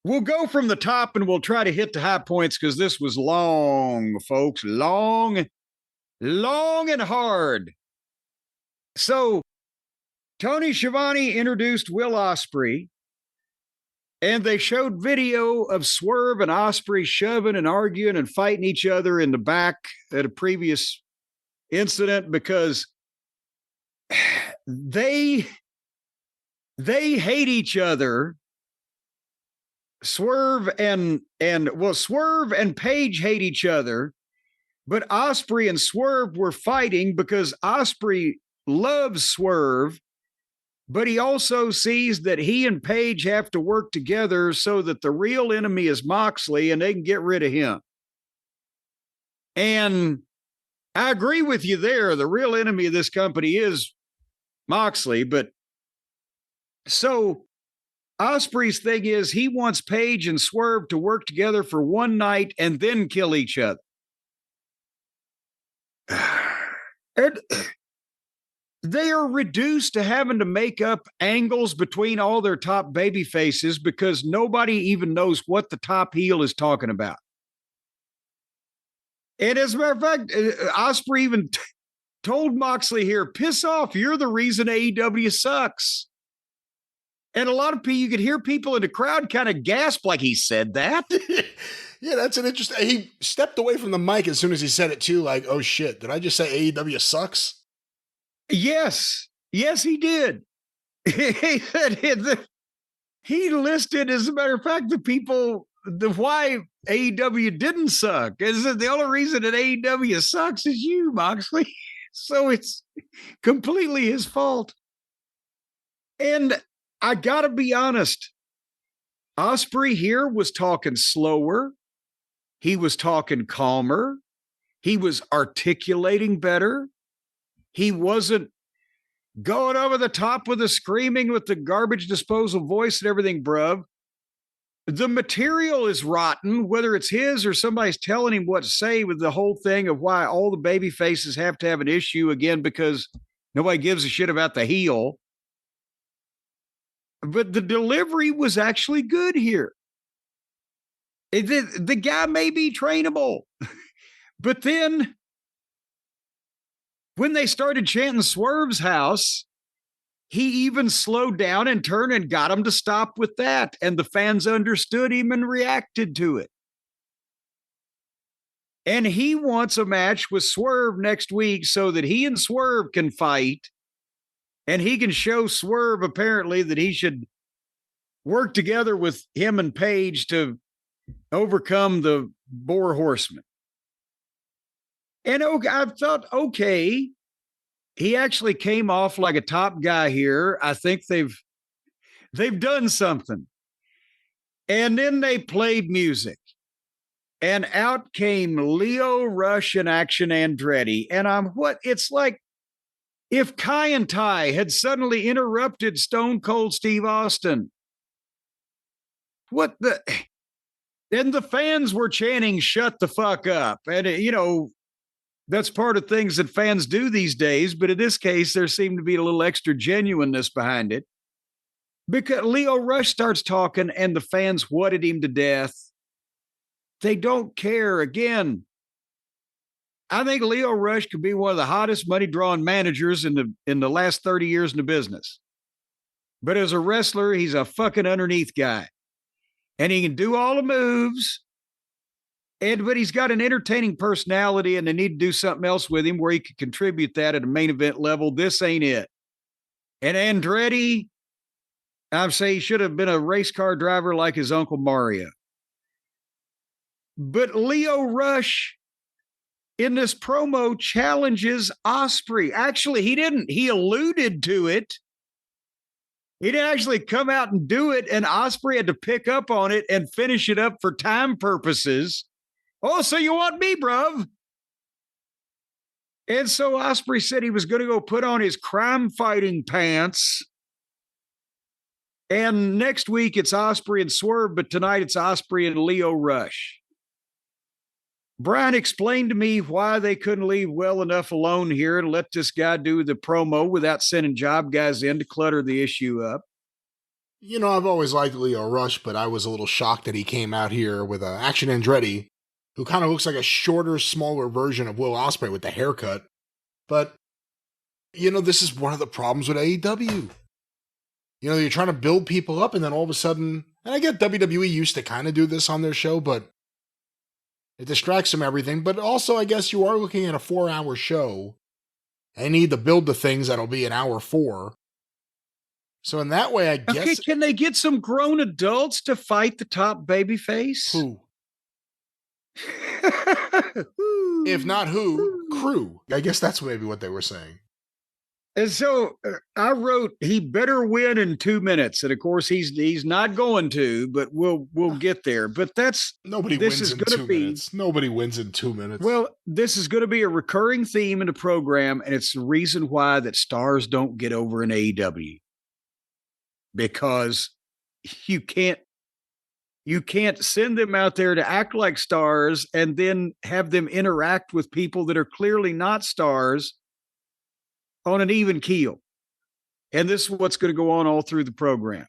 We'll go from the top and we'll try to hit the high points because this was long, folks. Long and hard. So Tony Schiavone introduced Will Ospreay, and they showed video of Swerve and Ospreay shoving and arguing and fighting each other in the back at a previous incident because they hate each other. Swerve and Paige hate each other, but Ospreay and Swerve were fighting because Ospreay loves Swerve, but he also sees that he and Paige have to work together so that the real enemy is Moxley and they can get rid of him. And I agree with you there. The real enemy of this company is Moxley, but so Ospreay's thing is he wants Paige and Swerve to work together for one night and then kill each other. And they are reduced to having to make up angles between all their top baby faces because nobody even knows what the top heel is talking about. And as a matter of fact, Ospreay even told Moxley here, piss off, you're the reason AEW sucks. And a lot of people, you could hear people in the crowd kind of gasp like he said that. Yeah, that's an interesting. He stepped away from the mic as soon as he said it too. Like, oh shit, did I just say AEW sucks? Yes, he did. He said he listed, as a matter of fact, why AEW didn't suck. Is that the only reason that AEW sucks is you, Moxley? So it's completely his fault. And I gotta be honest, Ospreay here was talking slower. He was talking calmer. He was articulating better. He wasn't going over the top with the screaming with the garbage disposal voice and everything, bruv. The material is rotten, whether it's his or somebody's telling him what to say with the whole thing of why all the baby faces have to have an issue again because nobody gives a shit about the heel. But the delivery was actually good here. The guy may be trainable, but then when they started chanting Swerve's house, he even slowed down and turned and got him to stop with that. And the fans understood him and reacted to it. And he wants a match with Swerve next week so that he and Swerve can fight. And he can show Swerve apparently that he should work together with him and Paige to overcome the Boar Horseman. And I thought, okay, he actually came off like a top guy here. I think they've done something. And then they played music. And out came Leo Rush and Action Andretti. And it's like if Kai and Ty had suddenly interrupted Stone Cold Steve Austin. And the fans were chanting, shut the fuck up. And, that's part of things that fans do these days. But in this case, there seemed to be a little extra genuineness behind it. Because Leo Rush starts talking and the fans whatted him to death. They don't care. Again, I think Leo Rush could be one of the hottest money-drawing managers in the last 30 years in the business. But as a wrestler, he's a fucking underneath guy. And he can do all the moves. But he's got an entertaining personality, and they need to do something else with him where he could contribute that at a main event level. This ain't it. And Andretti, I'd say he should have been a race car driver like his Uncle Mario. But Leo Rush in this promo challenges Ospreay. Actually, he didn't. He alluded to it. He didn't actually come out and do it, and Ospreay had to pick up on it and finish it up for time purposes. Oh, so you want me, bruv? And so Ospreay said he was going to go put on his crime-fighting pants. And next week, it's Ospreay and Swerve, but tonight it's Ospreay and Leo Rush. Brian explained to me why they couldn't leave well enough alone here and let this guy do the promo without sending job guys in to clutter the issue up. You know, I've always liked Leo Rush, but I was a little shocked that he came out here with Action Andretti, who kind of looks like a shorter, smaller version of Will Ospreay with the haircut. But, you know, this is one of the problems with AEW. You know, you're trying to build people up, and then all of a sudden, and I get WWE used to kind of do this on their show, but it distracts from everything. But also, I guess you are looking at a 4-hour show, and you need to build the things that'll be an hour 4. So in that way, I guess... Okay, can they get some grown adults to fight the top babyface? Who? If not who, Crew. I guess that's maybe what they were saying. And so I wrote, he better win in 2 minutes. And of course, he's not going to, but we'll get there. But that's... Nobody wins in 2 minutes. Nobody wins in 2 minutes. Well, this is going to be a recurring theme in the program, and it's the reason why that stars don't get over in AEW. Because you can't send them out there to act like stars and then have them interact with people that are clearly not stars on an even keel. And this is what's going to go on all through the program.